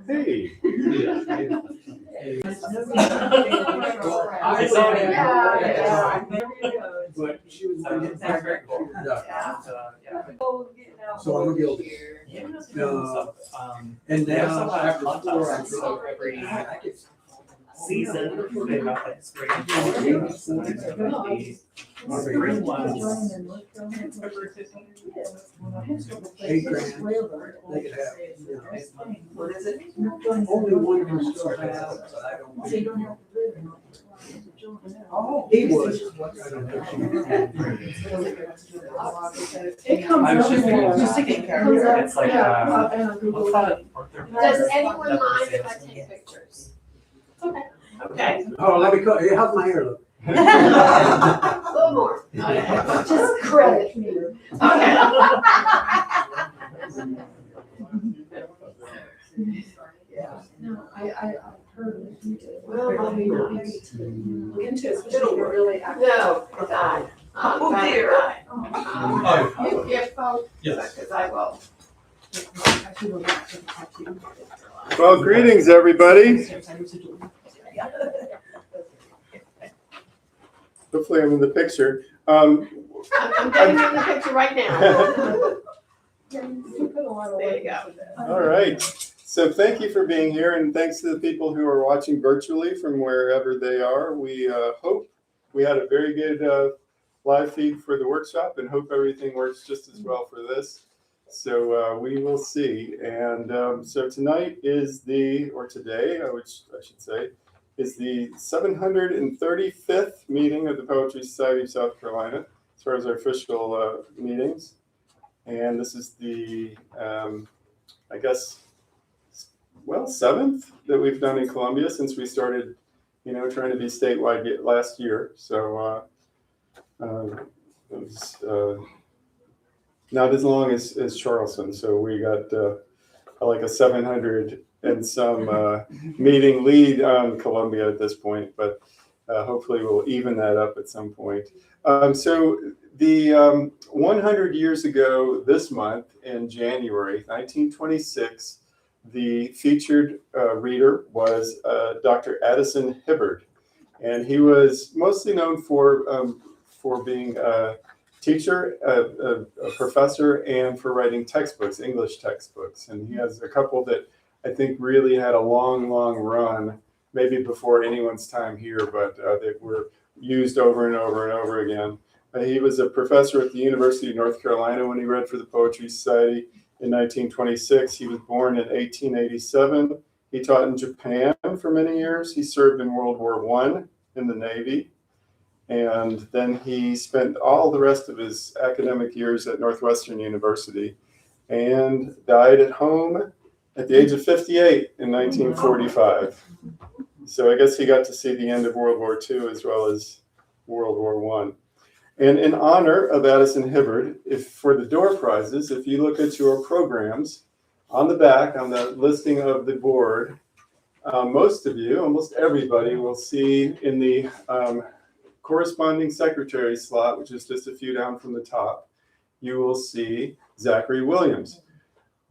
Hey. But she was That's very cool. So I'm guilty. And now after 4 hours, So every season, they have like spring and fall. The spring ones. $8,000 they could have. What is it? Only one can still have, but I don't. So you don't have to live in. Oh. He was. I don't think she was. It comes I was up just thinking, more. just taking care Comes of up, it. It's like, yeah, what's that? Does anyone mind if I take pictures? Okay. Okay. Oh, let me cut, how's my hair look? A little more. Just credit me. Okay. Yeah, no, I've heard that you did. Well, maybe not. Look into it, especially if you're really active. No, it's not. Oh, dear. You give folks, Yes. because I will. Well, greetings, everybody. Hopefully I'm in the picture. I'm getting in the picture right now. There you go. All right. So thank you for being here, and thanks to the people who are watching virtually from wherever they are. We hope we had a very good live feed for the workshop and hope everything works just as well for this. So we will see. And so tonight is today, which I should say, is the 735th meeting of the Poetry Society of South Carolina, as far as our official meetings. And this is the, I guess, seventh that we've done in Columbia since we started, trying to be statewide last year. So it was not as long as Charleston. So we got like a 700 and some meeting lead on Columbia at this point, but hopefully we'll even that up at some point. So the 100 years ago this month in January 1926, the featured reader was Dr. Addison Hibbard, and he was mostly known for being a teacher, a professor, and for writing textbooks, English textbooks. And he has a couple that I think really had a long run, maybe before anyone's time here, but they were used over and over and over again. He was a professor at the University of North Carolina when he read for the Poetry Society in 1926. He was born in 1887. He taught in Japan for many years. He served in World War I in the Navy. And then he spent all the rest of his academic years at Northwestern University and died at home at the age of 58 in 1945. So I guess he got to see the end of World War II as well as World War I. And in honor of Addison Hibbard, for the door prizes, if you look at your programs, on the back, on the listing of the board, most of you, almost everybody, will see in the corresponding secretary slot, which is just a few down from the top, you will see Zachary Williams.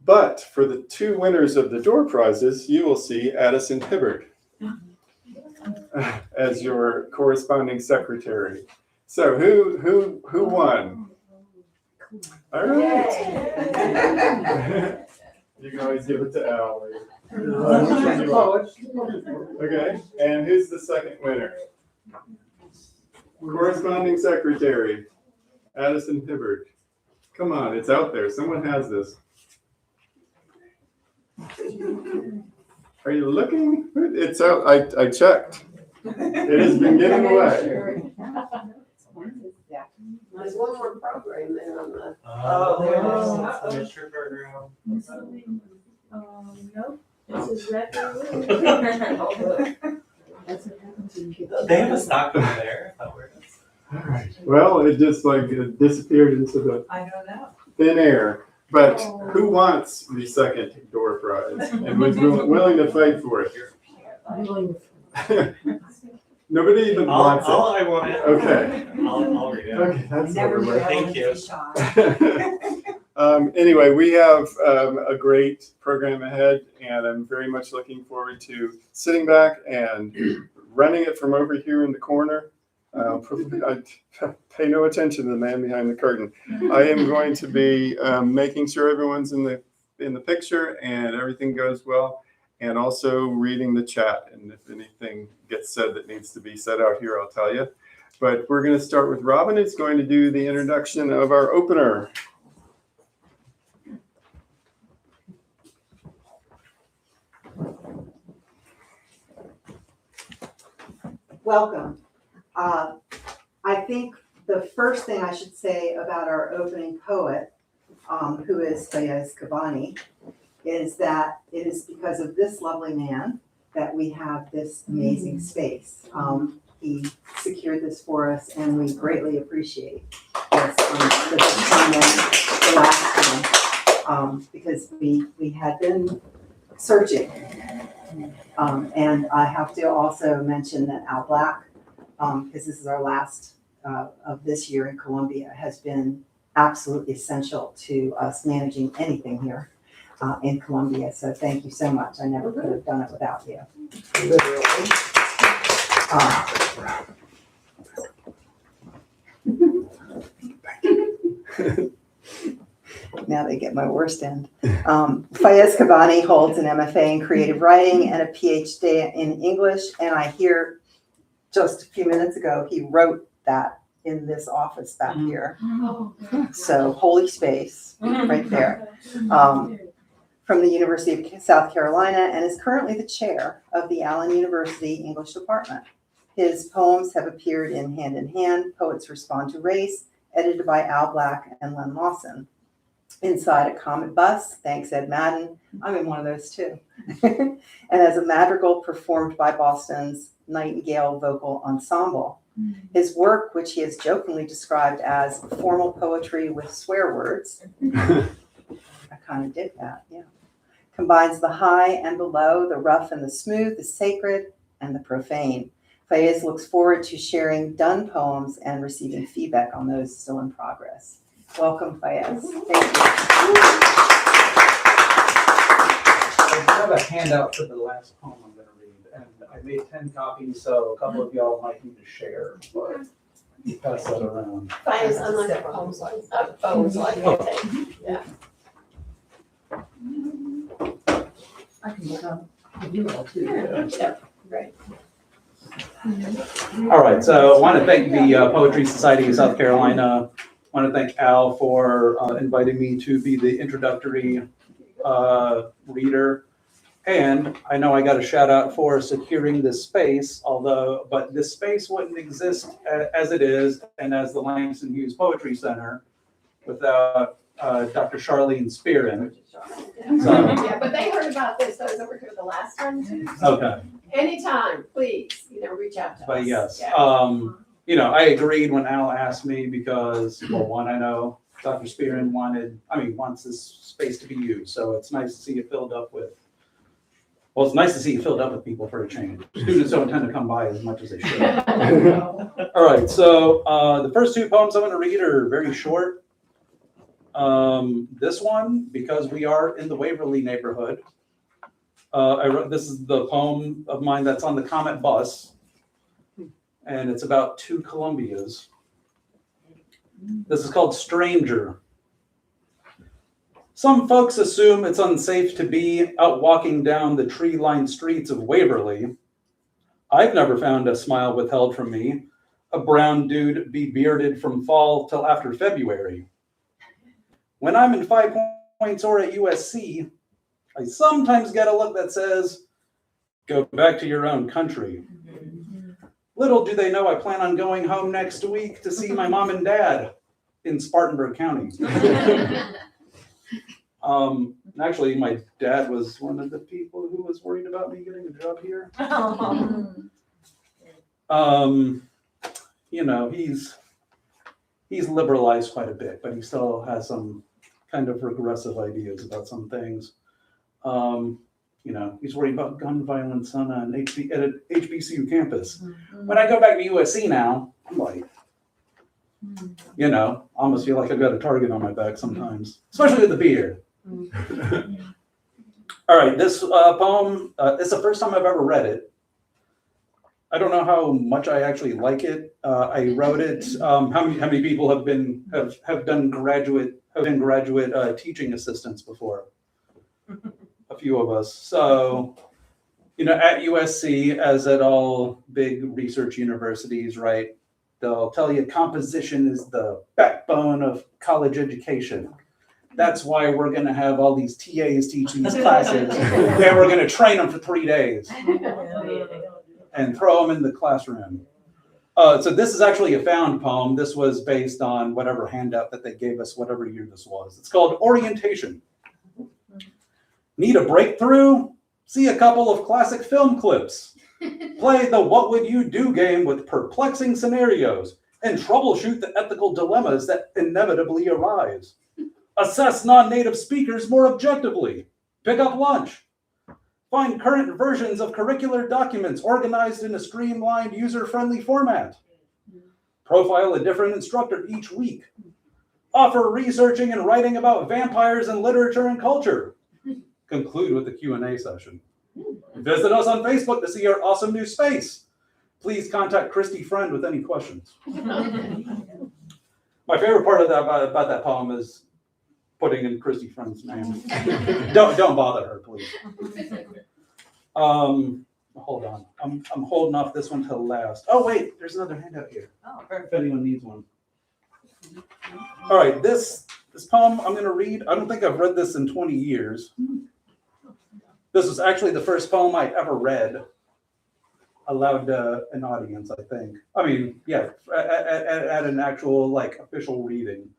But for the two winners of the door prizes, you will see Addison Hibbard as your corresponding secretary. So who won? All right. You can always give it to Al. Okay, and who's the second winner? Corresponding secretary, Addison Hibbard. Come on, it's out there. Someone has this. Are you looking? It's out. I checked. It has been given away. There's one more program there on the. There it is. Mr. Bergeron. No, this is record. They have a stock over there. I thought we were just- All right. Well, it just disappeared into the thin air. But who wants the second door prize and was willing to fight for it? Nobody even wants it. I want it. Okay. I'll read it. Okay, that's over with. Thank you. Anyway, we have a great program ahead, and I'm very much looking forward to sitting back and running it from over here in the corner. I pay no attention to the man behind the curtain. I am going to be making sure everyone's in the picture and everything goes well, and also reading the chat. And if anything gets said that needs to be said out here, I'll tell you. But we're going to start with Robin. It's going to do the introduction of our opener. Welcome. I think the first thing I should say about our opening poet, who is Fayaz Kabani, is that it is because of this lovely man that we have this amazing space. He secured this for us, and we greatly appreciate this the last time, because we had been searching. And I have to also mention that Al Black, because this is our last of this year in Columbia, has been absolutely essential to us managing anything here in Columbia. So thank you so much. I never could have done it without you. Literally. Now they get my worst end. Fayaz Kabani holds an MFA in creative writing and a PhD in English. And I hear just a few minutes ago, he wrote that in this office back here. So holy space right there. From the University of South Carolina, and is currently the chair of the Allen University English Department. His poems have appeared in Hand, Poets Respond to Race, edited by Al Black and Len Lawson. Inside a Comet Bus, thanks Ed Madden. I'm in one of those too. And as a madrigal performed by Boston's Nightingale Vocal Ensemble. His work, which he has jokingly described as formal poetry with swear words, I kind of did that, yeah, combines the high and the low, the rough and the smooth, the sacred and the profane. Fayaz looks forward to sharing done poems and receiving feedback on those still in progress. Welcome, Fayaz. Thank you. I have a handout for the last poem I'm going to read, and I made 10 copies, so a couple of y'all might need to share, but you pass that around. Fayaz, unlike the poems like, poems like, yeah. I can come. You all too. Yeah, right. All right, so I want to thank the Poetry Society of South Carolina. I want to thank Al for inviting me to be the introductory reader. And I know I got a shout out for securing this space, but this space wouldn't exist as it is and as the Langston Hughes Poetry Center without Dr. Charlene Spearin. Yeah, but they heard about this, those that were here the last time too. Okay. Anytime, please, reach out to us. But yes, Yeah. I agreed when Al asked me because, well, one, I know Dr. Spearin wants this space to be used. So it's nice to see it filled up with, it's nice to see it filled up with people for a change. Students don't tend to come by as much as they should. All right, so the first two poems I'm going to read are very short. This one, because we are in the Waverly neighborhood, this is the poem of mine that's on the Comet Bus, and it's about two Columbias. This is called Stranger. Some folks assume it's unsafe to be out walking down the tree-lined streets of Waverly. I've never found a smile withheld from me, a brown dude be bearded from fall till after February. When I'm in 5 Points or at USC, I sometimes get a look that says, go back to your own country. Little do they know I plan on going home next week to see my mom and dad in Spartanburg County. Actually, my dad was one of the people who was worried about me getting a job here. He's liberalized quite a bit, but he still has some kind of regressive ideas about some things. He's worried about gun violence on an HBCU campus. When I go back to USC now, I'm like, You know, I almost feel like I've got a target on my back sometimes, especially with the beard. All right, this poem, it's the first time I've ever read it. I don't know how much I actually like it. I wrote it. How many people have been been graduate teaching assistants before? A few of us. So, you know, at USC, as at all big research universities, right? They'll tell you composition is the backbone of college education. That's why we're going to have all these TAs teach these classes, and we're going to train them for 3 days and throw them in the classroom. So this is actually a found poem. This was based on whatever handout that they gave us, whatever year this was. It's called Orientation. Need a breakthrough? See a couple of classic film clips. Play the what would you do game with perplexing scenarios and troubleshoot the ethical dilemmas that inevitably arise. Assess non-native speakers more objectively. Pick up lunch. Find current versions of curricular documents organized in a streamlined, user-friendly format. Profile a different instructor each week. Offer researching and writing about vampires and literature and culture. Conclude with the Q&A session. Visit us on Facebook to see our awesome new space. Please contact Christy Friend with any questions. My favorite part of that about that poem is putting in Christy Friend's name. Don't bother her, please. Hold on. I'm holding off this one till last. Oh wait, there's another handout here. Oh, If anyone needs one. All right, this poem I'm going to read. I don't think I've read this in 20 years. This was actually the first poem I ever read aloud to an audience, I think. I mean, yeah, at an actual like official reading.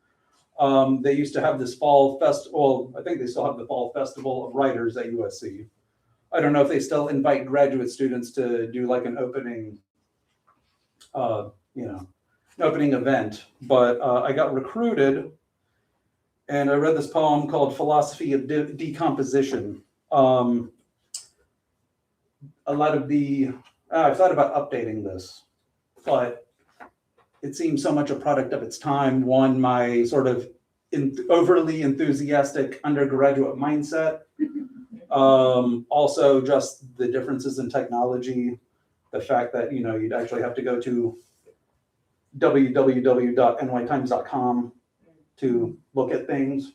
They used to have this fall festival. I think they still have the fall festival of writers at USC. I don't know if they still invite graduate students to do like an opening, opening event. But I got recruited, and I read this poem called "Philosophy of Decomposition." A lot of I've thought about updating this, but it seems so much a product of its time. One, my sort of overly enthusiastic undergraduate mindset. Also, just the differences in technology. The fact that, you know, you'd actually have to go to www.nytimes.com to look at things.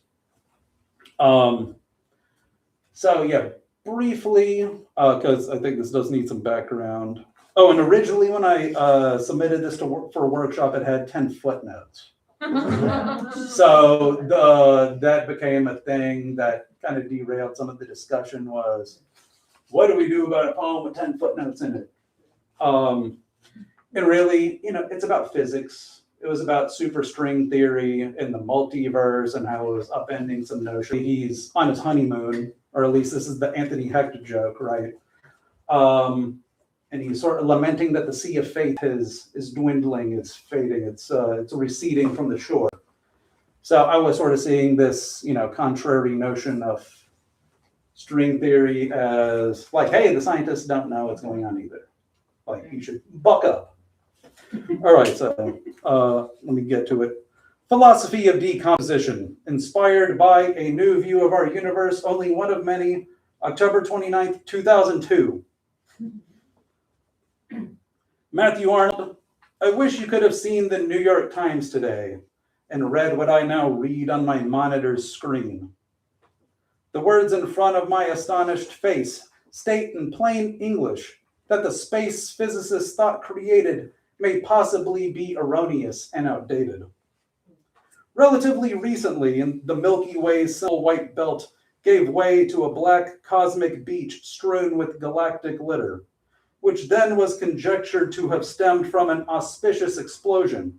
So yeah, briefly, because I think this does need some background. Oh, and originally when I submitted this for a workshop, it had 10 footnotes. So that became a thing that kind of derailed some of the discussion was, what do we do about a poem with 10 footnotes in it? And really, you know, it's about physics. It was about superstring theory and the multiverse and how it was upending some notion. He's on his honeymoon, or at least this is the Anthony Hector joke, right? And he's sort of lamenting that the sea of fate is dwindling, it's fading, it's receding from the shore. So I was sort of seeing this, you know, contrary notion of string theory as like, hey, the scientists don't know what's going on either. Like, you should buck up. All right, so let me get to it. Philosophy of Decomposition, inspired by a new view of our universe, only one of many, October 29th, 2002. Matthew Arnold, I wish you could have seen the New York Times today and read what I now read on my monitor's screen. The words in front of my astonished face state in plain English that the space physicists thought created may possibly be erroneous and outdated. Relatively recently, the Milky Way's simple white belt gave way to a black cosmic beach strewn with galactic litter, which then was conjectured to have stemmed from an auspicious explosion,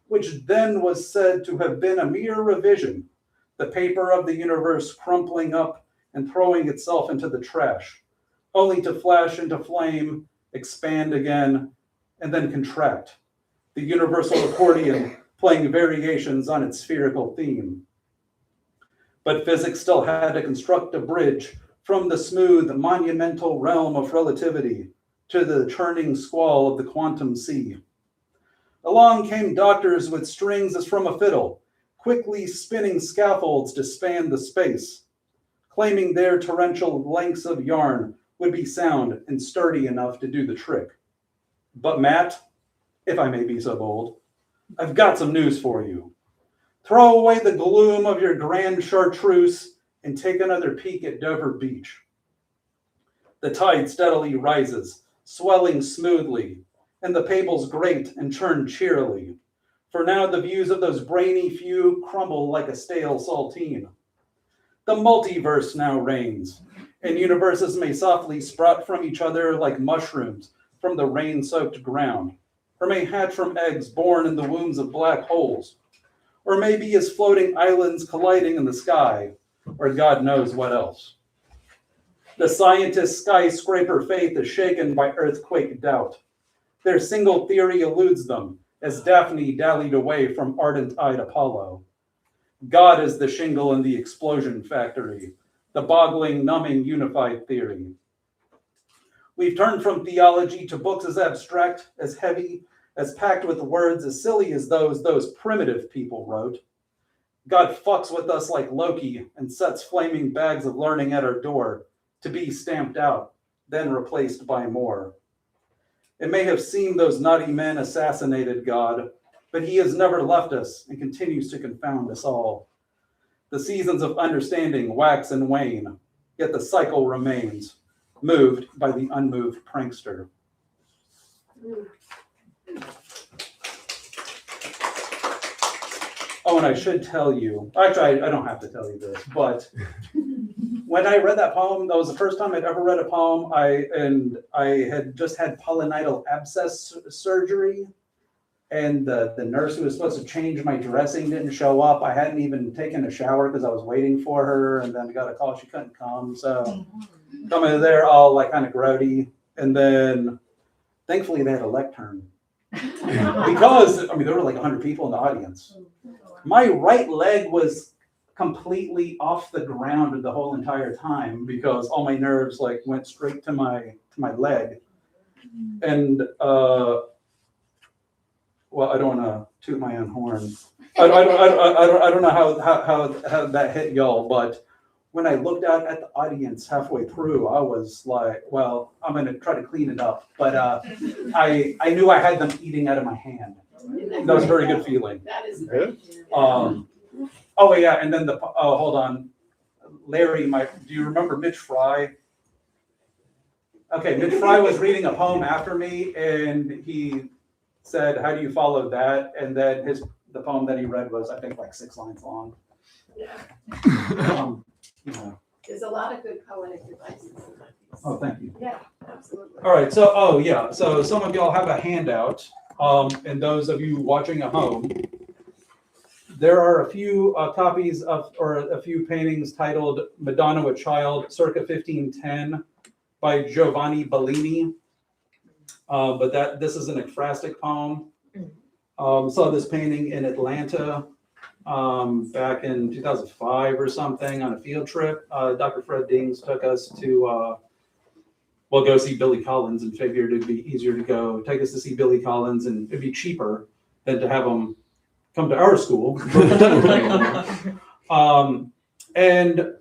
which then was said to have been a mere revision, the paper of the universe crumpling up and throwing itself into the trash, only to flash into flame, expand again, and then contract, the universal accordion playing variations on its spherical theme. But physics still had to construct a bridge from the smooth, monumental realm of relativity to the churning squall of the quantum sea. Along came doctors with strings as from a fiddle, quickly spinning scaffolds to span the space, claiming their torrential lengths of yarn would be sound and sturdy enough to do the trick. But Matt, if I may be so bold, I've got some news for you. Throw away the gloom of your grand chartreuse and take another peek at Dover Beach. The tide steadily rises, swelling smoothly, and the pables grate and churn cheerily. For now the views of those brainy few crumble like a stale saltine. The multiverse now reigns, and universes may softly sprout from each other like mushrooms from the rain-soaked ground, or may hatch from eggs born in the wombs of black holes, or may be as floating islands colliding in the sky, or God knows what else. The scientist's skyscraper faith is shaken by earthquake doubt. Their single theory eludes them, as Daphne dallied away from ardent-eyed Apollo. God is the shingle in the explosion factory, the boggling, numbing, unified theory. We've turned from theology to books as abstract, as heavy, as packed with words as silly as those primitive people wrote. God fucks with us like Loki and sets flaming bags of learning at our door to be stamped out, then replaced by more. It may have seemed those naughty men assassinated God, but he has never left us and continues to confound us all. The seasons of understanding wax and wane, yet the cycle remains, moved by the unmoved prankster. Oh, and I should tell you, actually, I don't have to tell you this, but when I read that poem, that was the first time I'd ever read a poem. I had just had pilonidal abscess surgery, and the nurse who was supposed to change my dressing didn't show up. I hadn't even taken a shower because I was waiting for her, and then I got a call she couldn't come. So coming there all like kind of grody, and then thankfully they had a lectern because there were like 100 people in the audience. My right leg was completely off the ground the whole entire time because all my nerves like went straight to my leg. And well, I don't want to toot my own horn. I don't know how that hit y'all, but when I looked out at the audience halfway through, I was like, well, I'm going to try to clean it up. But I knew I had them eating out of my hand. That was a very good feeling. That is great. Oh yeah, and then hold on, Larry, do you remember Mitch Fry? Okay, Mitch Fry was reading a poem after me, and he said, "How do you follow that?" And then the poem that he read was, I think, like 6 lines long. Yeah. Yeah. There's a lot of good poetic devices in that piece. Oh, thank you. Yeah, absolutely. All right, so some of y'all have a handout, and those of you watching at home, there are a few copies of, or a few paintings titled Madonna with Child, circa 1510 by Giovanni Bellini. But this is an ekphrastic poem. Saw this painting in Atlanta back in 2005 or something on a field trip. Dr. Fred Dings took us to, go see Billy Collins and figured it'd be easier to take us to see Billy Collins and it'd be cheaper than to have him come to our school. And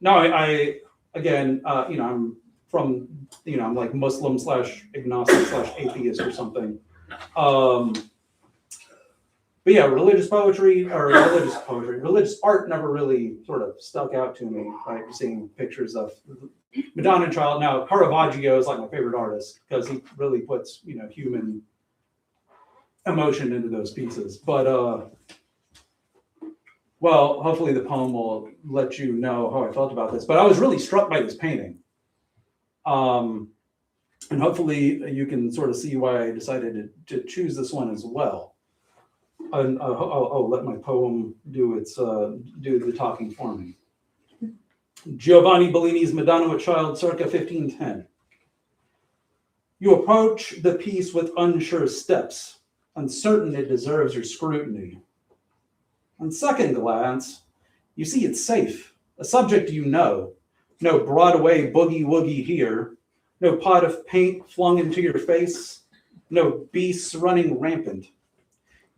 no, I again, I'm from, I'm like Muslim / agnostic / atheist or something. But yeah, religious art never really sort of stuck out to me, right? Seeing pictures of Madonna and Child. Now, Caravaggio is like my favorite artist because he really puts, human emotion into those pieces. But, well, hopefully the poem will let you know how I felt about this. But I was really struck by this painting. And hopefully you can sort of see why I decided to choose this one as well. And I'll let my poem do the talking for me. Giovanni Bellini's Madonna with Child, circa 1510. You approach the piece with unsure steps, uncertain it deserves your scrutiny. On second glance, you see it's safe, a subject you know. No Broadway boogie-woogie here, no pot of paint flung into your face, no beasts running rampant.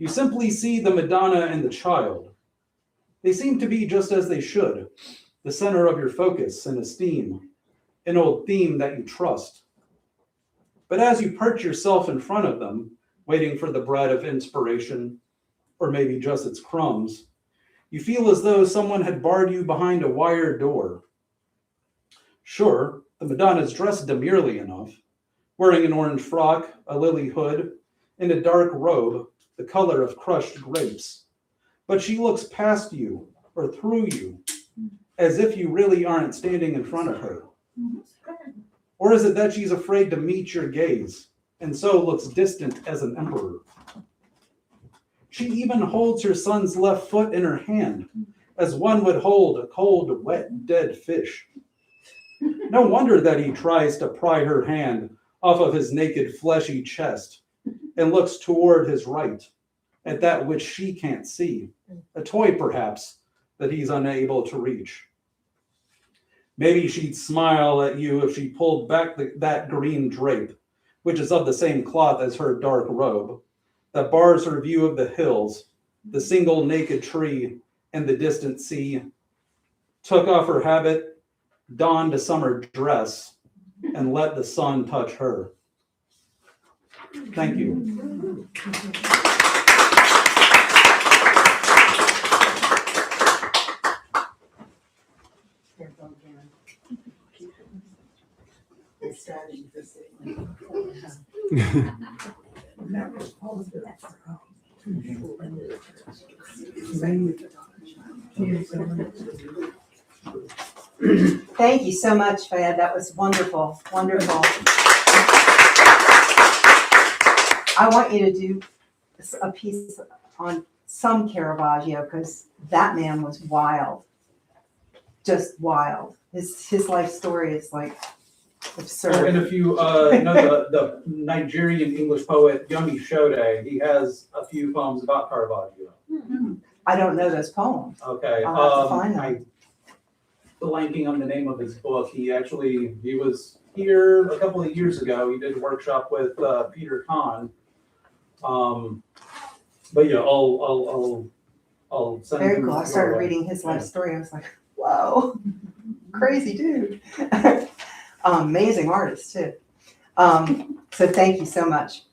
You simply see the Madonna and the child. They seem to be just as they should, the center of your focus and esteem, an old theme that you trust. But as you perch yourself in front of them, waiting for the bread of inspiration, or maybe just its crumbs, you feel as though someone had barred you behind a wire door. Sure, the Madonna's dressed demurely enough, wearing an orange frock, a lily hood, and a dark robe, the color of crushed grapes. But she looks past you, or through you, as if you really aren't standing in front of her. Or is it that she's afraid to meet your gaze, and so looks distant as an emperor? She even holds her son's left foot in her hand, as one would hold a cold, wet, dead fish. No wonder that he tries to pry her hand off of his naked, fleshy chest, and looks toward his right, at that which she can't see, a toy perhaps, that he's unable to reach. Maybe she'd smile at you if she pulled back that green drape, which is of the same cloth as her dark robe, that bars her view of the hills, the single naked tree, and the distant sea, took off her habit, donned a summer dress, and let the sun touch her. Thank you. Thank you so much, Fayaz. That was wonderful, wonderful. I want you to do a piece on some Caravaggio, because that man was wild, just wild. His life story is like absurd. And if you know the Nigerian English poet Yomi Shode, he has a few poems about Caravaggio. I don't know those poems. Okay. I'll have to find them. I'm blanking on the name of his book. He was here a couple of years ago. He did a workshop with Peter Kahn. But yeah, I'll send Very him cool. I your started way. reading his life story. I was like, whoa, crazy dude. Amazing artist too. So thank you so much.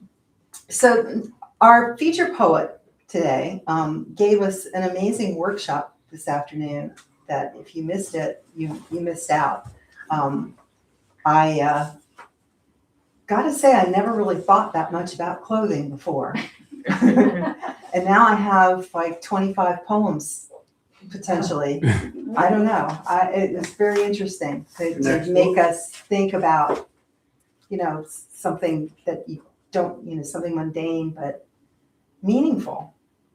So our feature poet today gave us an amazing workshop this afternoon that if you missed it, you missed out. I gotta say, I never really thought that much about clothing before. And now I have like 25 poems potentially. I don't know. It's very interesting to make us think about, something that you don't, something mundane, but meaningful,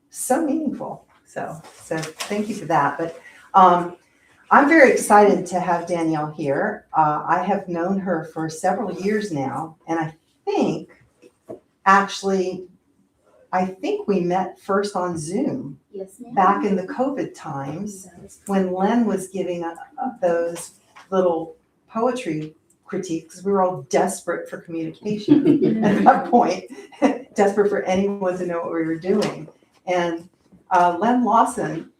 so meaningful. So thank you for that. But I'm very excited to have Danielle here. I have known her for several years now, and I think we met first on Zoom. Yes, ma'am. Back in the COVID times when Len was giving those little poetry critiques. We were all desperate for communication at that point, desperate for anyone to know what we were doing. And Len Lawson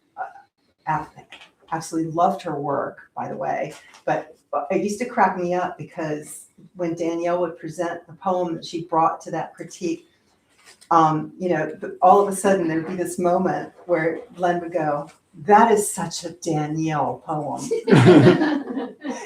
absolutely loved her work, by the way, but it used to crack me up because when Danielle would present the poem that she brought to that critique, all of a sudden there'd be this moment where Len would go, "That is such a Danielle poem."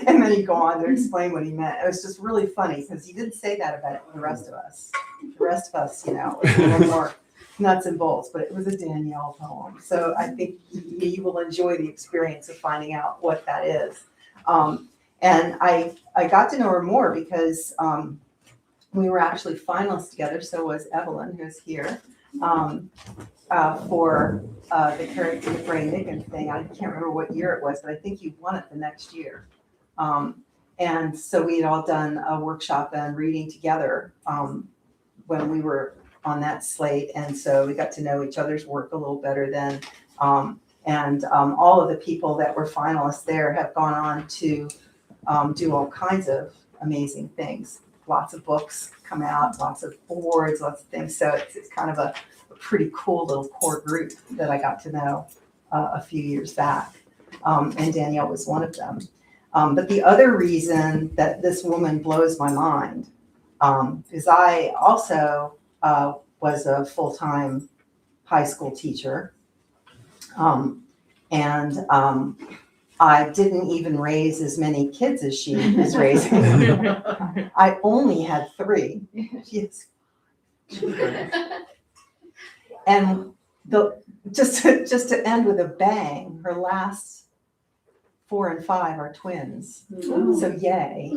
And then he'd go on to explain what he meant. It was just really funny because he didn't say that about the rest of us. The rest of us, it was a little more nuts and bolts, but it was a Danielle poem. So I think you will enjoy the experience of finding out what that is. And I got to know her more because we were actually finalists together. So was Evelyn, who's here, for the Carrie Nicken thing. I can't remember what year it was, but I think you won it the next year. And so we had all done a workshop and reading together when we were on that slate. And so we got to know each other's work a little better then. And all of the people that were finalists there have gone on to do all kinds of amazing things. lots of books come out, lots of awards, lots of things. So it's kind of a pretty cool little core group that I got to know a few years back. And Danielle was one of them. But the other reason that this woman blows my mind is I also was a full-time high school teacher. And I didn't even raise as many kids as she was raising. I only had 3. Yes. And just to end with a bang, her last 4 and 5 are twins. So yay.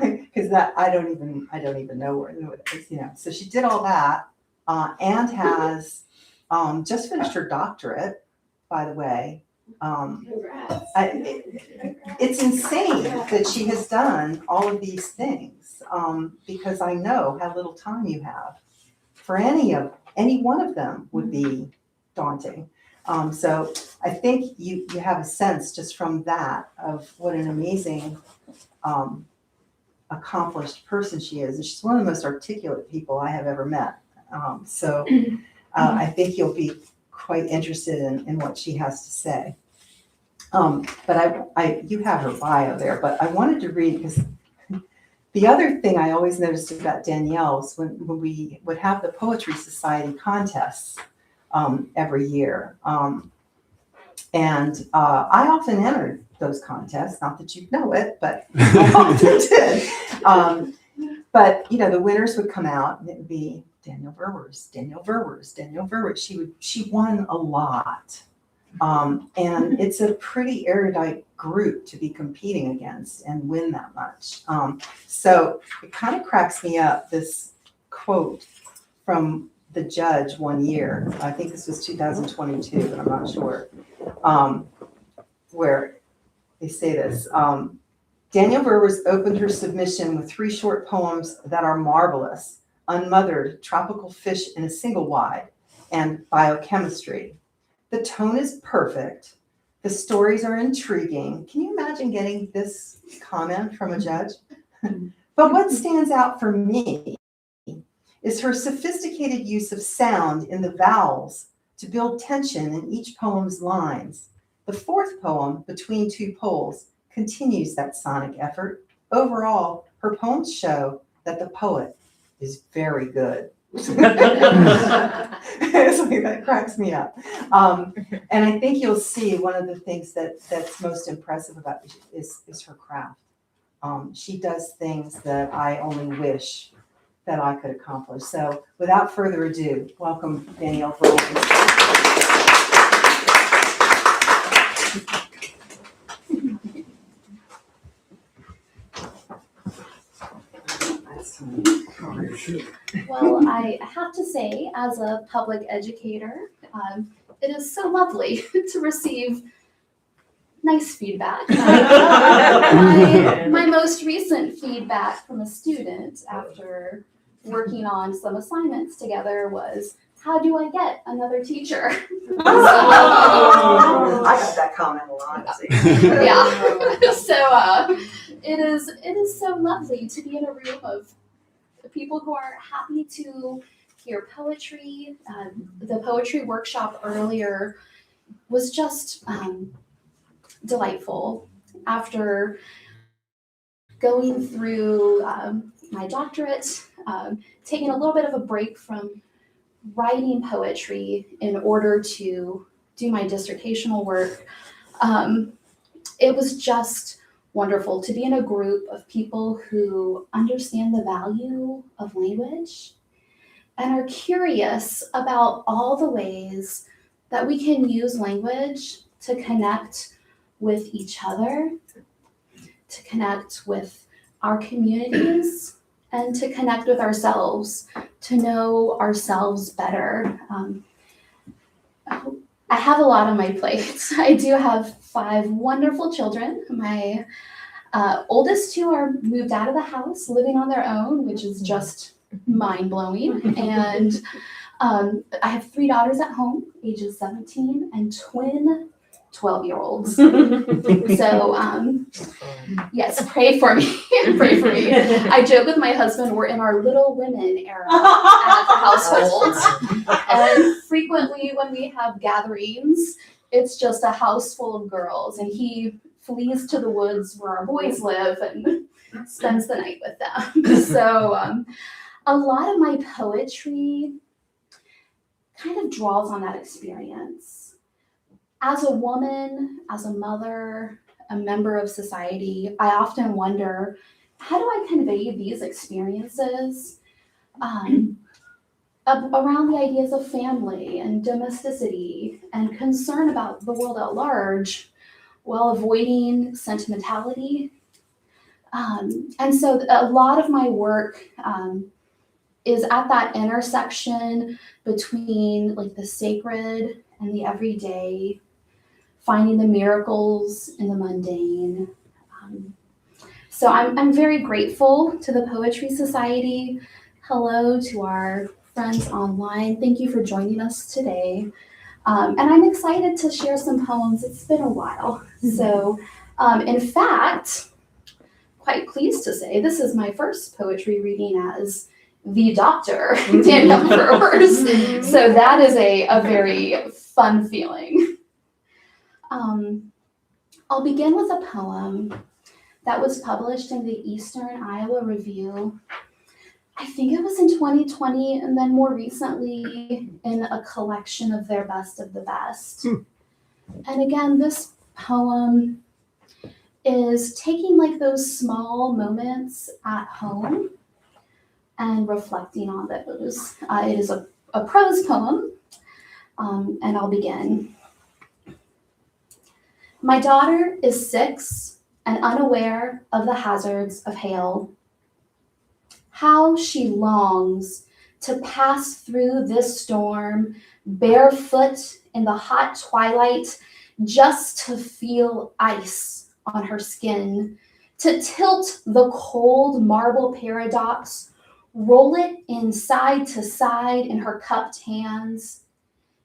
Because that I don't even know where it is, you know. So she did all that and has just finished her doctorate, by the way. Congrats. It's insane that she has done all of these things because I know how little time you have for any one of them would be daunting. So I think you have a sense just from that of what an amazing accomplished person she is. And she's one of the most articulate people I have ever met. I think you'll be quite interested in what she has to say. But you have her bio there, but I wanted to read because the other thing I always noticed about Danielle is when we would have the Poetry Society contests every year. And I often entered those contests, not that you know it, but I often did. But, you know, the winners would come out and it would be Danielle Verwers, Danielle Verwers, Danielle Verwers. She won a lot. And it's a pretty erudite group to be competing against and win that much. So it kind of cracks me up, this quote from the judge one year. I think this was 2022, but I'm not sure. Where they say this. Danielle Verwers opened her submission with 3 short poems that are marvelous: Unmothered, Tropical Fish in a Single Wide, and Biochemistry. The tone is perfect. The stories are intriguing. Can you imagine getting this comment from a judge? But what stands out for me is her sophisticated use of sound in the vowels to build tension in each poem's lines. The 4th poem, Between Two Poles, continues that sonic effort. Overall, her poems show that the poet is very good. It's like, that cracks me up. And I think you'll see one of the things that's most impressive about it is her craft. She does things that I only wish that I could accomplish. So without further ado, welcome Danielle Verwers. Well, I have to say, as a public educator, it is so lovely to receive nice feedback. My most recent feedback from a student after working on some assignments together was, how do I get another teacher? I got that comment a lot. Yeah. So it is so lovely to be in a room of people who are happy to hear poetry. The poetry workshop earlier was just delightful. After going through my doctorate, taking a little bit of a break from writing poetry in order to do my dissertational work, it was just wonderful to be in a group of people who understand the value of language and are curious about all the ways that we can use language to connect with each other, to connect with our communities, and to connect with ourselves, to know ourselves better. I have a lot on my plate. I do have 5 wonderful children. My oldest 2 are moved out of the house, living on their own, which is just mind-blowing. And I have 3 daughters at home, ages 17, and twin 12-year-olds. So, yes, pray for me. Pray for me. I joke with my husband, we're in our Little Women era at the household. And frequently when we have gatherings, it's just a house full of girls, and he flees to the woods where our boys live and spends the night with them. So a lot of my poetry kind of draws on that experience. As a woman, as a mother, a member of society, I often wonder, how do I convey these experiences around the ideas of family and domesticity and concern about the world at large while avoiding sentimentality? And so a lot of my work is at that intersection between like the sacred and the everyday, finding the miracles in the mundane. So I'm very grateful to the Poetry Society. Hello to our friends online. Thank you for joining us today. And I'm excited to share some poems. It's been a while. So in fact, quite pleased to say this is my first poetry reading as the Dr. Danielle Verwers. So that is a very fun feeling. I'll begin with a poem that was published in the Eastern Iowa Review. I think it was in 2020, and then more recently in a collection of their best of the best. And again, this poem is taking like those small moments at home and reflecting on those. It is a prose poem, and I'll begin. My daughter is 6 and unaware of the hazards of hail. How she longs to pass through this storm barefoot in the hot twilight, just to feel ice on her skin, to tilt the cold marble paradox, roll it in side to side in her cupped hands.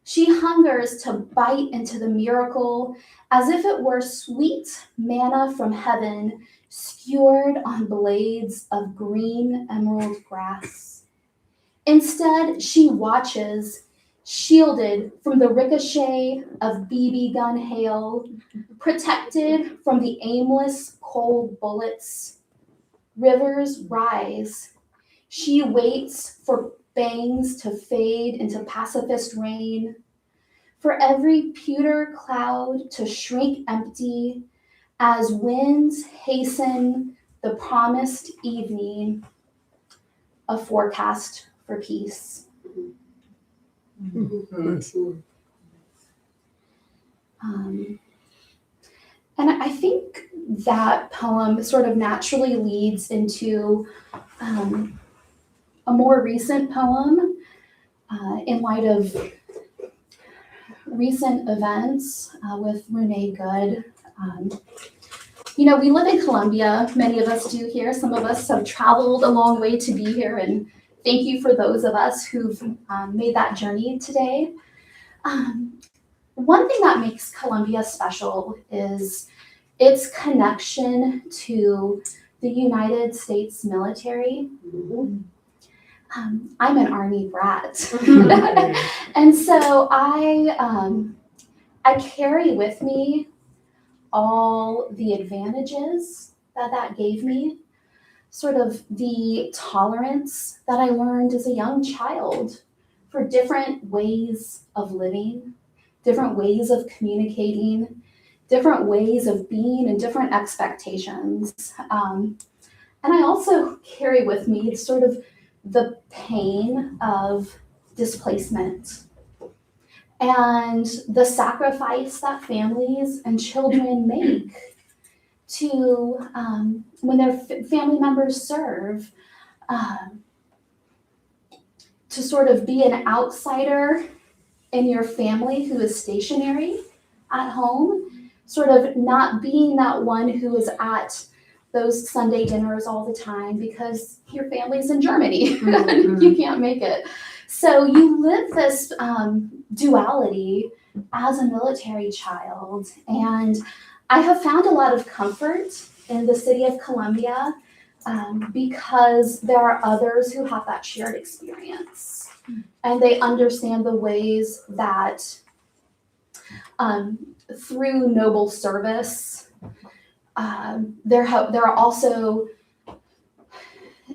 She hungers to bite into the miracle as if it were sweet manna from heaven, skewered on blades of green emerald grass. Instead, she watches, shielded from the ricochet of BB gun hail, protected from the aimless cold bullets. Rivers rise. She waits for bangs to fade into pacifist rain, for every pewter cloud to shrink empty as winds hasten the promised evening, a forecast for peace. And I think that poem sort of naturally leads into a more recent poem in light of recent events with Renee Good. You know, we live in Columbia, many of us do here. Some of us have traveled a long way to be here, and thank you for those of us who've made that journey today. One thing that makes Columbia special is its connection to the United States military. I'm an Army brat. And so I carry with me all the advantages that gave me, sort of the tolerance that I learned as a young child for different ways of living, different ways of communicating, different ways of being, and different expectations. And I also carry with me sort of the pain of displacement and the sacrifice that families and children make to when their family members serve, to sort of be an outsider in your family who is stationary at home, sort of not being that one who is at those Sunday dinners all the time because your family's in Germany. You can't make it. So you live this duality as a military child. And I have found a lot of comfort in the city of Columbia because there are others who have that shared experience. And they understand the ways that through noble service, there are also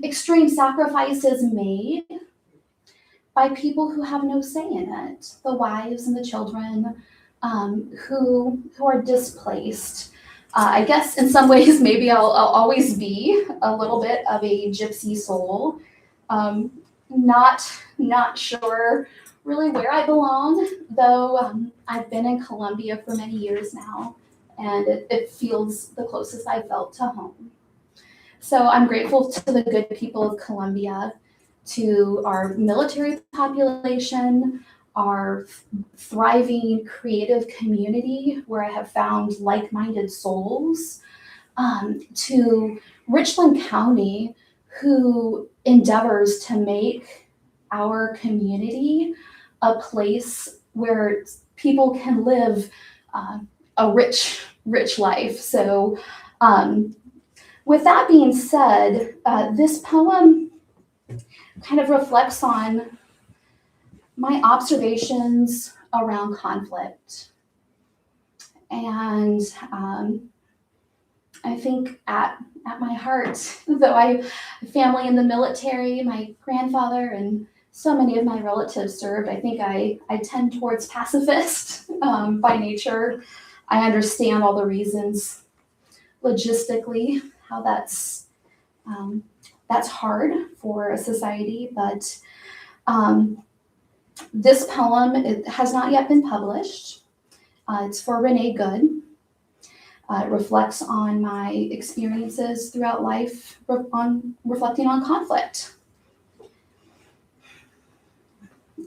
extreme sacrifices made by people who have no say in it, the wives and the children who are displaced. I guess in some ways maybe I'll always be a little bit of a gypsy soul. Not sure really where I belong, though I've been in Columbia for many years now, and it feels the closest I've felt to home. So I'm grateful to the good people of Columbia, to our military population, our thriving creative community where I have found like-minded souls, to Richland County, who endeavors to make our community a place where people can live a rich life. So with that being said, this poem kind of reflects on my observations around conflict. And I think at my heart, though I have family in the military, my grandfather and so many of my relatives served, I think I tend towards pacifist by nature. I understand all the reasons logistically how that's hard for a society, but this poem, it has not yet been published. It's for Renee Good. It reflects on my experiences throughout life, reflecting on conflict.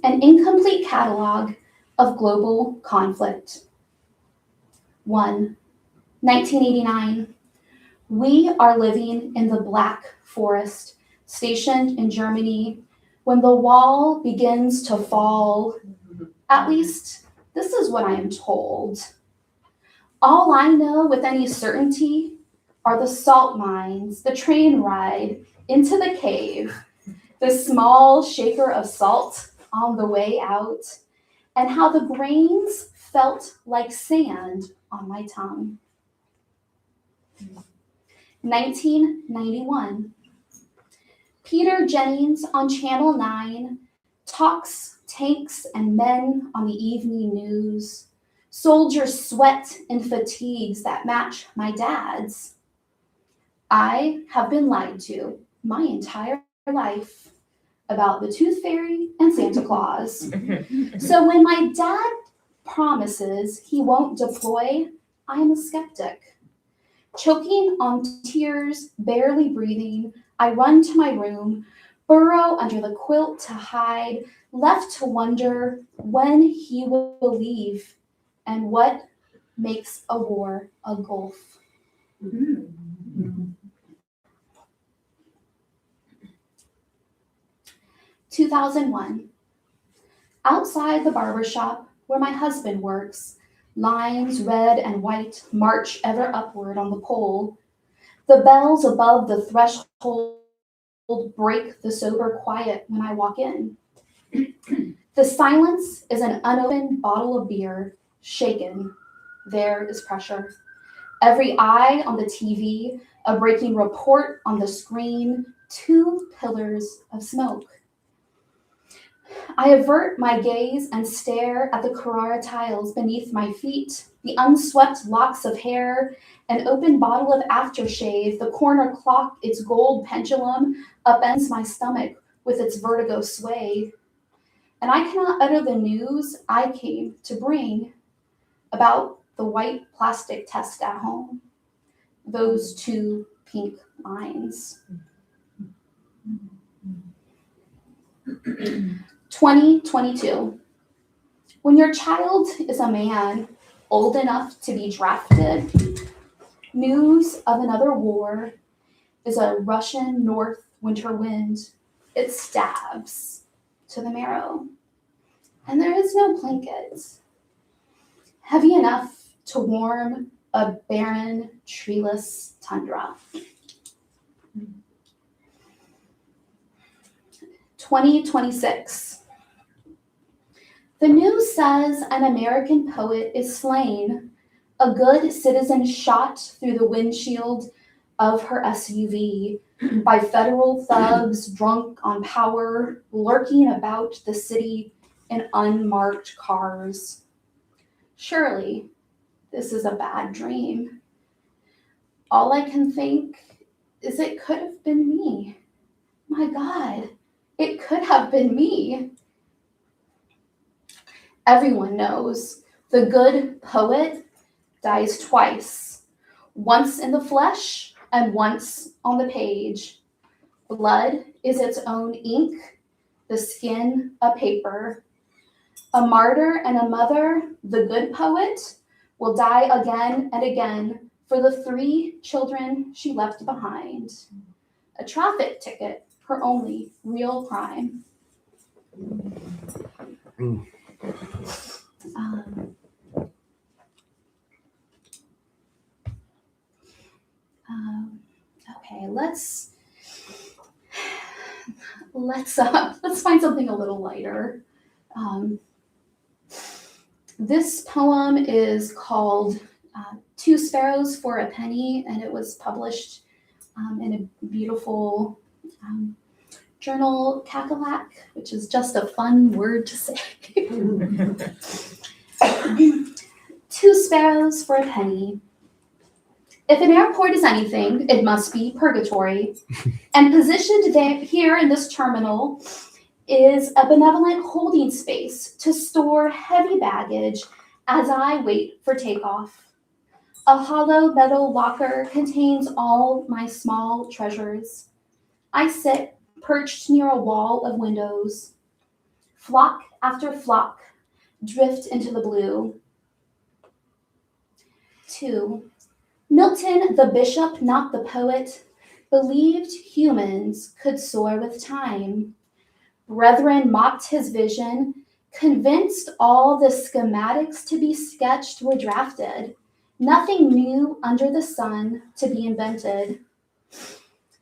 An incomplete catalog of global conflict. 1, 1989. We are living in the Black Forest, stationed in Germany, when the wall begins to fall. At least, this is what I am told. All I know with any certainty are the salt mines, the train ride into the cave, the small shaker of salt on the way out, and how the grains felt like sand on my tongue. 1991. Peter Jennings on Channel 9 talks tanks and men on the evening news. Soldiers sweat in fatigues that match my dad's. I have been lied to my entire life about the Tooth Fairy and Santa Claus. So when my dad promises he won't deploy, I am a skeptic. Choking on tears, barely breathing, I run to my room, burrow under the quilt to hide, left to wonder when he will leave and what makes a war a gulf. 2001. Outside the barber shop where my husband works, lines red and white march ever upward on the pole. The bells above the threshold break the sober quiet when I walk in. The silence is an unopened bottle of beer, shaken. There is pressure. Every eye on the TV, a breaking report on the screen, 2 pillars of smoke. I avert my gaze and stare at the Carrara tiles beneath my feet, the unswept locks of hair, an open bottle of aftershave, the corner clock, its gold pendulum, upends my stomach with its vertigo sway. And I cannot utter the news I came to bring about the white plastic test at home, those 2 pink lines. 2022. When your child is a man old enough to be drafted, news of another war is a Russian north winter wind. It stabs to the marrow. And there is no blanket. heavy enough to warm a barren, treeless tundra. 2026. The news says an American poet is slain, a good citizen shot through the windshield of her SUV by federal thugs drunk on power, lurking about the city in unmarked cars. Surely, this is a bad dream. All I can think is it could have been me. My God, it could have been me. Everyone knows the good poet dies twice, once in the flesh and once on the page. Blood is its own ink, the skin a paper. A martyr and a mother, the good poet, will die again and again for the 3 children she left behind. A traffic ticket, her only real crime. Okay, let's find something a little lighter. This poem is called 2 Sparrows for a Penny, and it was published in a beautiful journal, Cackalack, which is just a fun word to say. 2 sparrows for a penny. If an airport is anything, it must be purgatory. And positioned there, here in this terminal is a benevolent holding space to store heavy baggage as I wait for takeoff. A hollow metal locker contains all my small treasures. I sit perched near a wall of windows. Flock after flock drift into the blue. 2. Milton, the bishop, not the poet, believed humans could soar with time. Brethren mocked his vision, convinced all the schematics to be sketched were drafted, nothing new under the sun to be invented.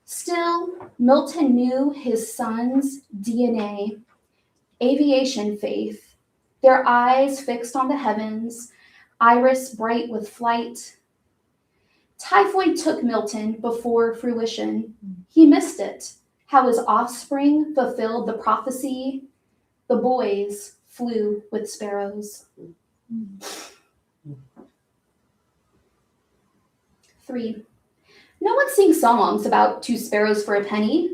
Still, Milton knew his son's DNA, aviation faith, their eyes fixed on the heavens, iris bright with flight. Typhoid took Milton before fruition. He missed it, how his offspring fulfilled the prophecy. The boys flew with sparrows. 3. No one sings songs about 2 sparrows for a penny.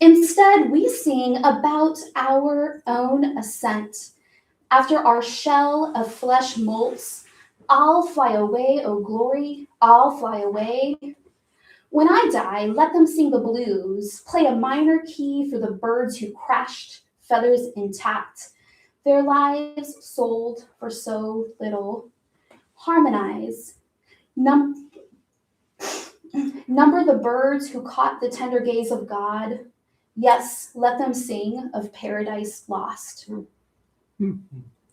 Instead, we sing about our own ascent. After our shell of flesh molts, I'll fly away, oh glory, I'll fly away. When I die, let them sing the blues, play a minor key for the birds who crashed, feathers intact, their lives sold for so little. Harmonize. Number the birds who caught the tender gaze of God. Yes, let them sing of paradise lost.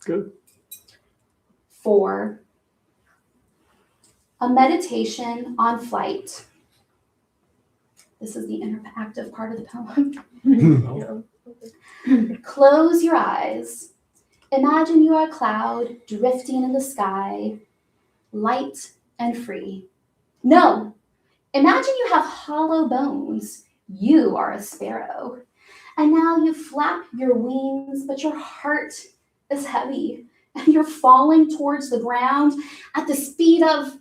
Good. 4. A meditation on flight. This is the interactive part of the poem. Close your eyes. Imagine you are a cloud drifting in the sky, light and free. No, imagine you have hollow bones. You are a sparrow. And now you flap your wings, but your heart is heavy and you're falling towards the ground at the speed of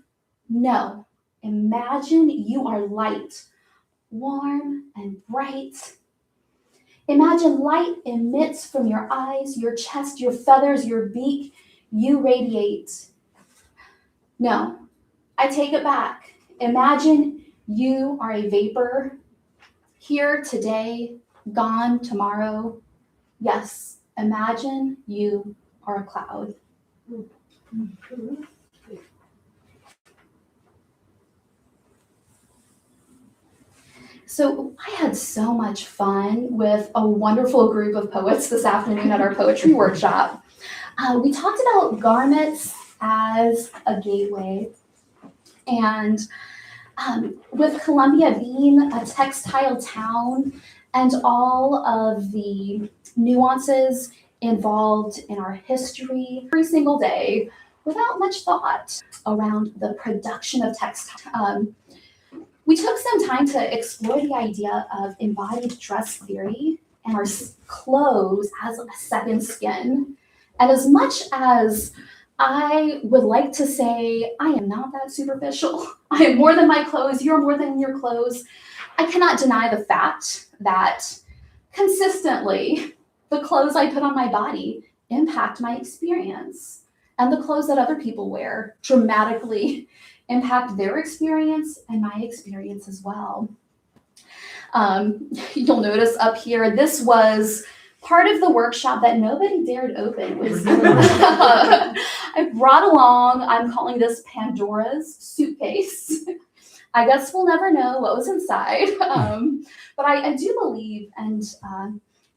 no. Imagine you are light, warm and bright. Imagine light emits from your eyes, your chest, your feathers, your beak. You radiate. No, I take it back. Imagine you are a vapor, here today, gone tomorrow. Yes, imagine you are a cloud. So I had so much fun with a wonderful group of poets this afternoon at our poetry workshop. We talked about garments as a gateway. And with Columbia being a textile town and all of the nuances involved in our history every single day without much thought around the production of textile. We took some time to explore the idea of embodied dress theory and our clothes as a second skin. And as much as I would like to say I am not that superficial, I am more than my clothes, you're more than your clothes, I cannot deny the fact that consistently the clothes I put on my body impact my experience. And the clothes that other people wear dramatically impact their experience and my experience as well. You'll notice up here, this was part of the workshop that nobody dared open. I brought along, I'm calling this Pandora's suitcase. I guess we'll never know what was inside. But I do believe in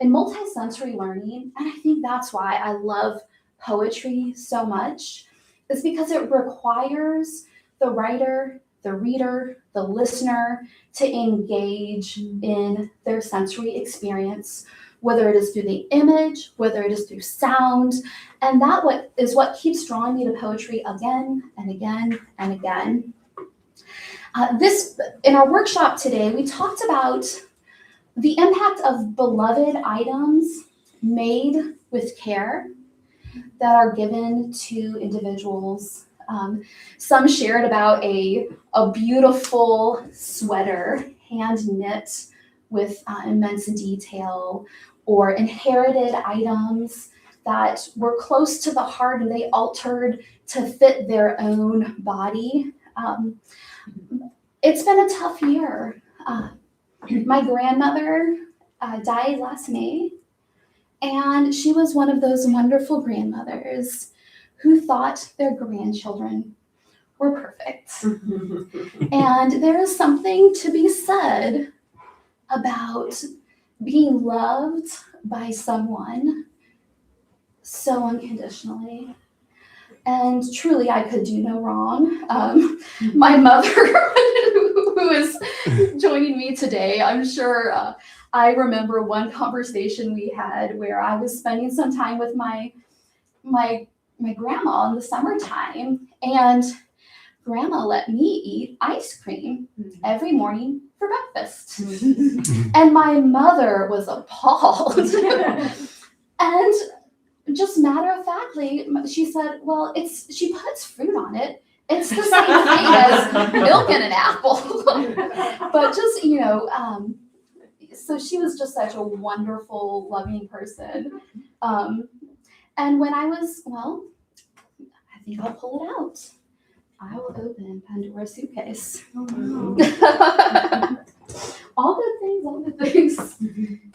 multisensory learning, and I think that's why I love poetry so much, is because it requires the writer, the reader, the listener to engage in their sensory experience, whether it is through the image, whether it is through sound, and that is what keeps drawing me to poetry again and again and again. In our workshop today, we talked about the impact of beloved items made with care that are given to individuals. Some shared about a beautiful sweater, hand knit with immense detail, or inherited items that were close to the heart and they altered to fit their own body. It's been a tough year. My grandmother died last May, and she was one of those wonderful grandmothers who thought their grandchildren were perfect. And there is something to be said about being loved by someone so unconditionally. And truly, I could do no wrong. My mother, who is joining me today, I'm sure I remember one conversation we had where I was spending some time with my grandma in the summertime, and grandma let me eat ice cream every morning for breakfast. And my mother was appalled. And just matter of factly, she said, well, she puts fruit on it. It's the same thing as milk and an apple. But just, so she was just such a wonderful, loving person. And when I was, I think I'll pull it out. I will open Pandora's suitcase. All good things.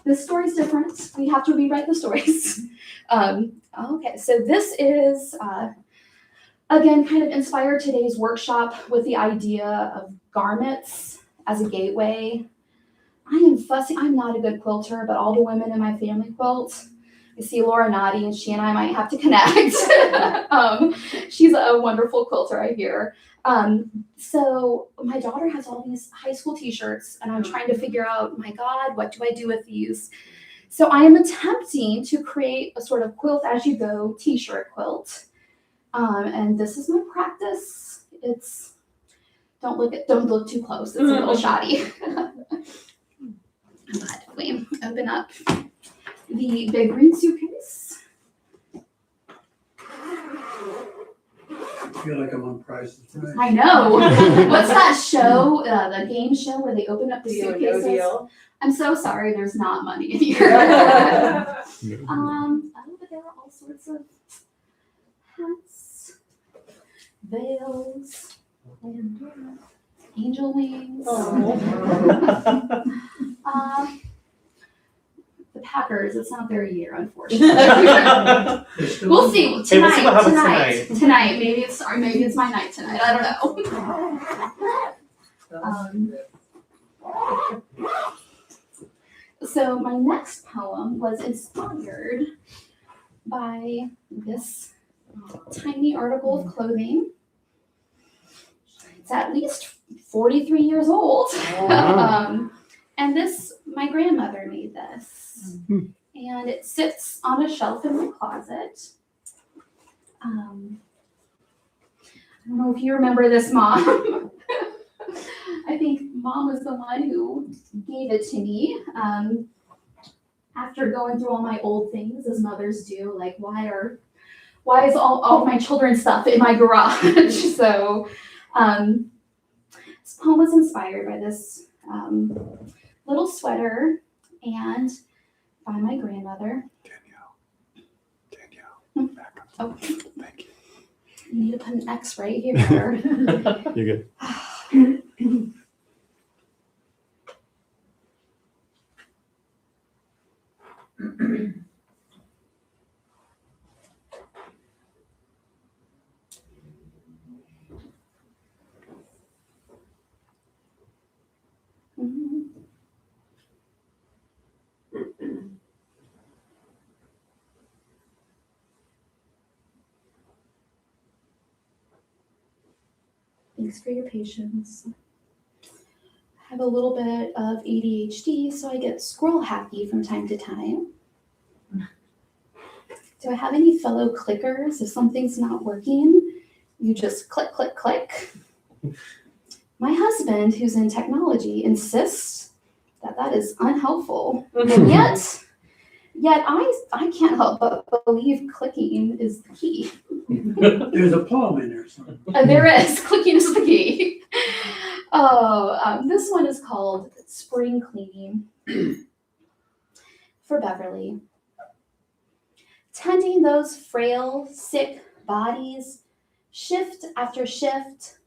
This story's different. We have to rewrite the stories. Okay, so this is, again, kind of inspired today's workshop with the idea of garments as a gateway. I am fussy. I'm not a good quilter, but all the women in my family quilt. I see Laura nodding, and she and I might have to connect. She's a wonderful quilter, I hear. So my daughter has all these high school t-shirts, and I'm trying to figure out, my God, what do I do with these? So I am attempting to create a sort of quilt as you go t-shirt quilt. And this is my practice. Don't look too close. It's a little shoddy. But if we open up the big green suitcase. I feel like I'm on Price is Right. I know. What's that show, the game show where they open up the suitcases? I'm so sorry, there's not money in here. But there are all sorts of hats, veils, and angel wings. The Packers, it's not their year, unfortunately. We'll see. Hey, we'll see what happens Tonight. Maybe it's my night tonight. I don't know. So my next poem was inspired by this tiny article of clothing. It's at least 43 years old. And this, my grandmother made this. And it sits on a shelf in my closet. I don't know if you remember this, Mom. I think Mom was the one who gave it to me. After going through all my old things, as mothers do, like why is all of my children's stuff in my garage? So this poem was inspired by this little sweater and by my grandmother. Danielle, back up. Oh, Thank you. you need to put an X right here. You're good. Thanks for your patience. I have a little bit of ADHD, so I get scroll happy from time to time. Do I have any fellow clickers? If something's not working, you just click, click, click. My husband, who's in technology, insists that is unhelpful. And yet I can't help but believe clicking is the key. There's a poem in there somewhere. There is. Clicking is the key. This one is called Spring Cleaning for Beverly. Tending those frail, sick bodies, shift after shift,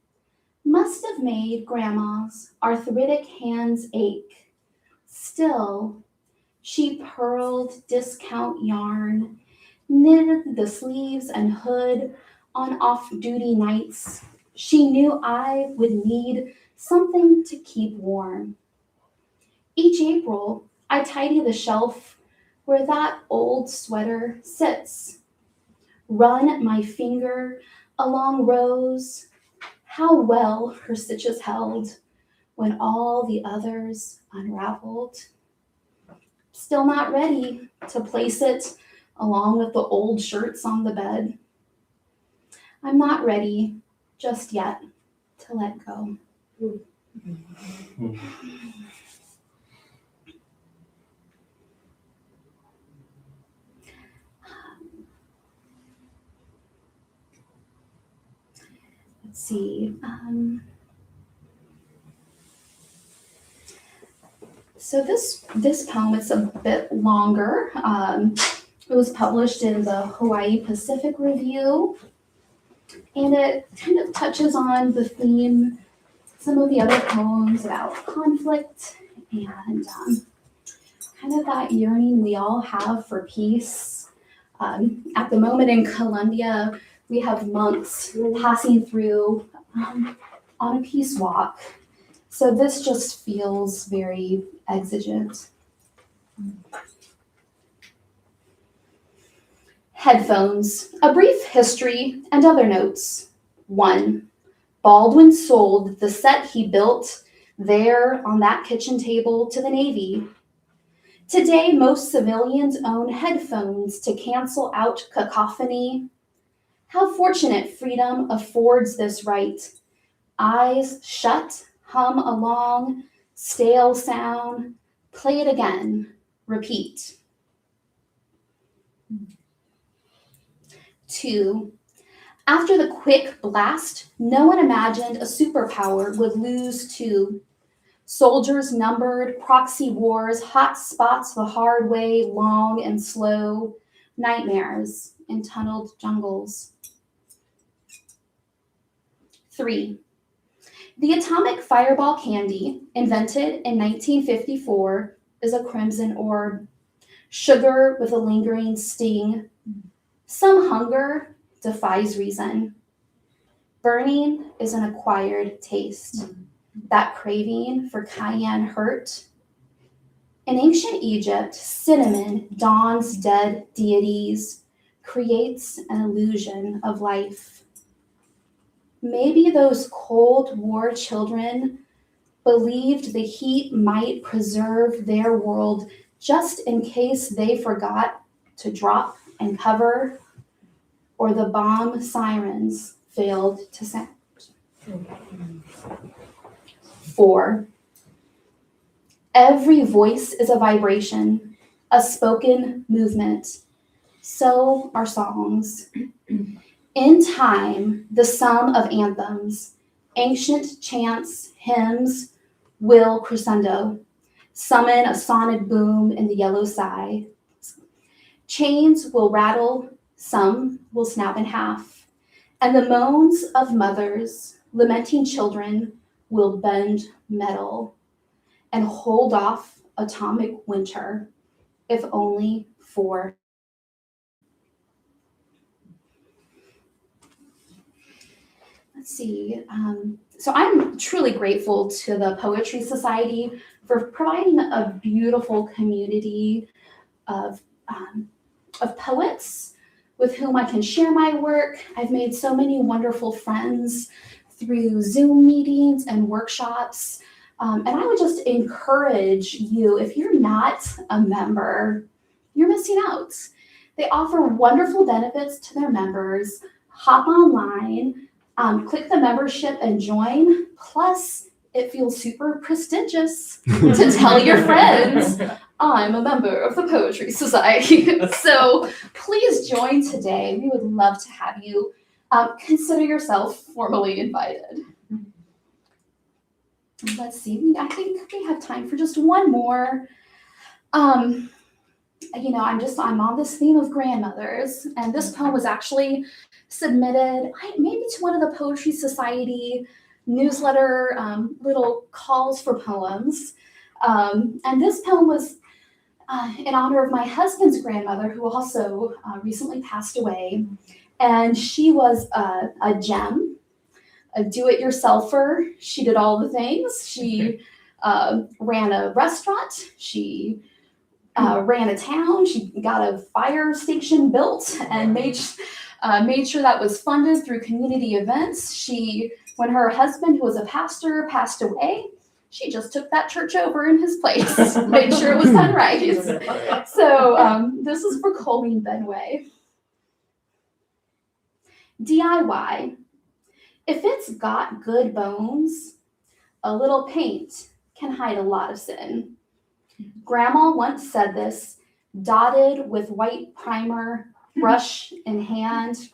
must have made Grandma's arthritic hands ache. Still, she purled discount yarn, knitted the sleeves and hood on off-duty nights. She knew I would need something to keep warm. Each April, I tidy the shelf where that old sweater sits. Run my finger along rows, how well her stitches held when all the others unraveled. Still not ready to place it along with the old shirts on the bed. I'm not ready just yet to let go. Let's see. So this poem is a bit longer. It was published in the Hawaii Pacific Review, and it kind of touches on the theme, some of the other poems about conflict and kind of that yearning we all have for peace. At the moment in Colombia, we have monks passing through on a peace walk. So this just feels very exigent. Headphones, a brief history and other notes. 1. Baldwin sold the set he built there on that kitchen table to the Navy. Today, most civilians own headphones to cancel out cacophony. How fortunate freedom affords this right. Eyes shut, hum along, stale sound, play it again, repeat. 2. After the quick blast, no one imagined a superpower would lose to. Soldiers numbered, proxy wars, hot spots the hard way, long and slow, nightmares in tunneled jungles. 3. The atomic fireball candy, invented in 1954, is a crimson orb, sugar with a lingering sting. Some hunger defies reason. Burning is an acquired taste. That craving for cayenne hurt. In ancient Egypt, cinnamon dawns dead deities, creates an illusion of life. Maybe those Cold War children believed the heat might preserve their world just in case they forgot to drop and cover, or the bomb sirens failed to sound. 4. Every voice is a vibration, a spoken movement. So are songs. In time, the sum of anthems, ancient chants, hymns, will crescendo, summon a sonic boom in the yellow sky. Chains will rattle, some will snap in half, and the moans of mothers lamenting children will bend metal and hold off atomic winter, if only for. Let's see. So I'm truly grateful to the Poetry Society for providing a beautiful community of poets with whom I can share my work. I've made so many wonderful friends through Zoom meetings and workshops. And I would just encourage you, if you're not a member, you're missing out. They offer wonderful benefits to their members. Hop online, click the membership and join. Plus, it feels super prestigious to tell your friends, I'm a member of the Poetry Society. So please join today. We would love to have you. Consider yourself formally invited. Let's see, I think we have time for just one more. I'm on this theme of grandmothers, and this poem was actually submitted maybe to one of the Poetry Society newsletter little calls for poems. And this poem was in honor of my husband's grandmother, who also recently passed away. And she was a gem, a do-it-yourselfer. She did all the things. She ran a restaurant. She ran a town. She got a fire station built and made sure that was funded through community events. When her husband, who was a pastor, passed away, she just took that church over in his place, made sure it was done right. So this is for Colleen Benway. DIY. If it's got good bones, a little paint can hide a lot of sin. Grandma once said this, dotted with white primer, brush in hand.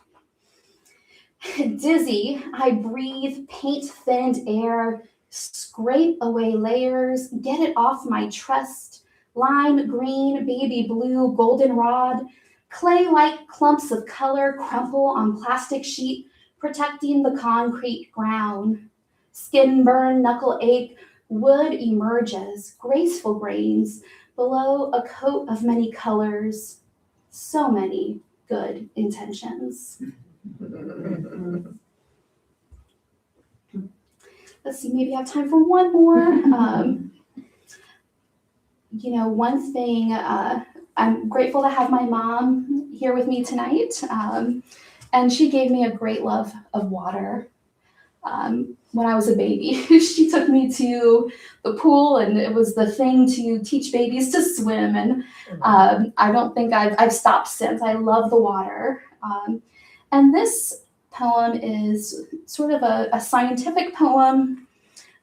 Dizzy, I breathe paint-thinned air, scrape away layers, get it off my chest. Lime green, baby blue, goldenrod, clay-like clumps of color crumple on plastic sheet, protecting the concrete ground. Skin burn, knuckle ache, wood emerges, graceful grains, below a coat of many colors. So many good intentions. Let's see, maybe I have time for one more. One thing, I'm grateful to have my mom here with me tonight. And she gave me a great love of water. When I was a baby, she took me to the pool, and it was the thing to teach babies to swim. And I don't think I've stopped since. I love the water. And this poem is sort of a scientific poem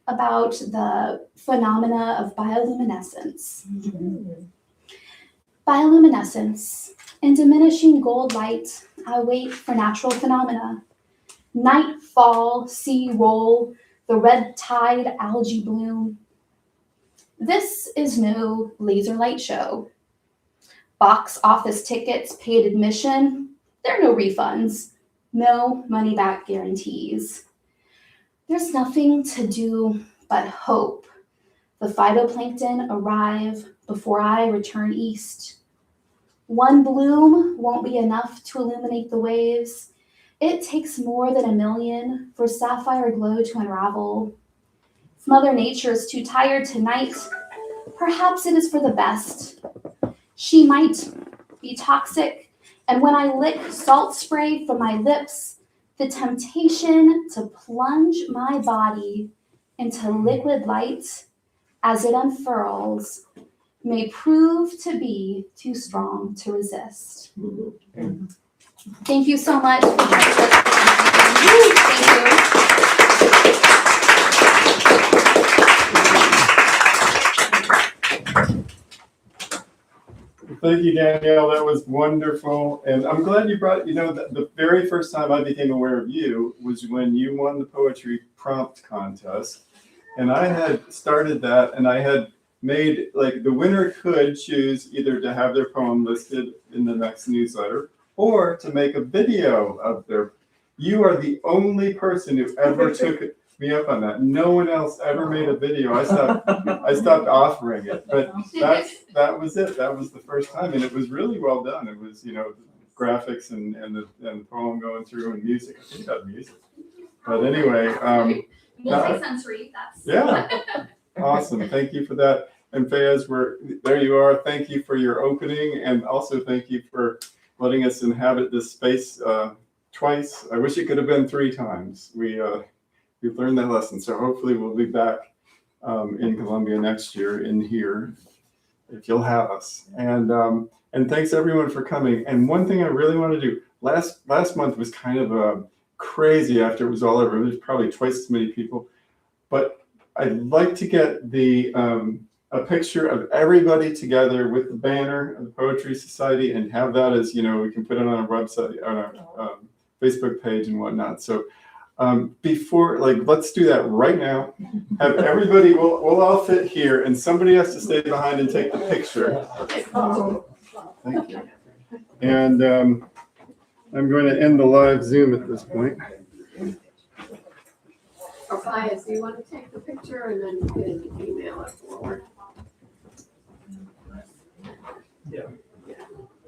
about the phenomena of bioluminescence. Bioluminescence. In diminishing gold light, I wait for natural phenomena. Nightfall, sea roll, the red tide algae bloom. This is no laser light show. Box office tickets, paid admission, there are no refunds, no money back guarantees. There's nothing to do but hope the phytoplankton arrive before I return east. One bloom won't be enough to illuminate the waves. It takes more than 1 million for sapphire glow to unravel. If Mother Nature is too tired tonight, perhaps it is for the best. She might be toxic And when I lick salt spray from my lips, the temptation to plunge my body into liquid light as it unfurls may prove to be too strong to resist. Thank you so much. Thank you. Thank you, Danielle. That was wonderful. And I'm glad you brought, the very first time I became aware of you was when you won the poetry prompt contest. And I had started that, and I had made, like, the winner could choose either to have their poem listed in the next newsletter or to make a video of their. You are the only person who ever took me up on that. No one else ever made a video. I stopped offering it, but that was it. That was the first time, and it was really well done. It was, graphics and the poem going through and music. I think that music. But anyway, Multi-sensory, that's. yeah, awesome. Thank you for that. And Fayaz, there you are. Thank you for your opening, and also thank you for letting us inhabit this space twice. I wish it could have been 3 times. We've learned that lesson. So hopefully we'll be back in Columbia next year in here, if you'll have us. And thanks everyone for coming. And one thing I really want to do, last month was kind of crazy after it was all over. There's probably twice as many people, but I'd like to get a picture of everybody together with the banner of the Poetry Society and have that as, we can put it on our website, on our Facebook page and whatnot. So let's do that right now. Have everybody, we'll all fit here, and somebody has to stay behind and take the picture. Thank you. And I'm going to end the live Zoom at this point. Or Fayaz, do you want to take the picture and then you can email it forward? Yeah.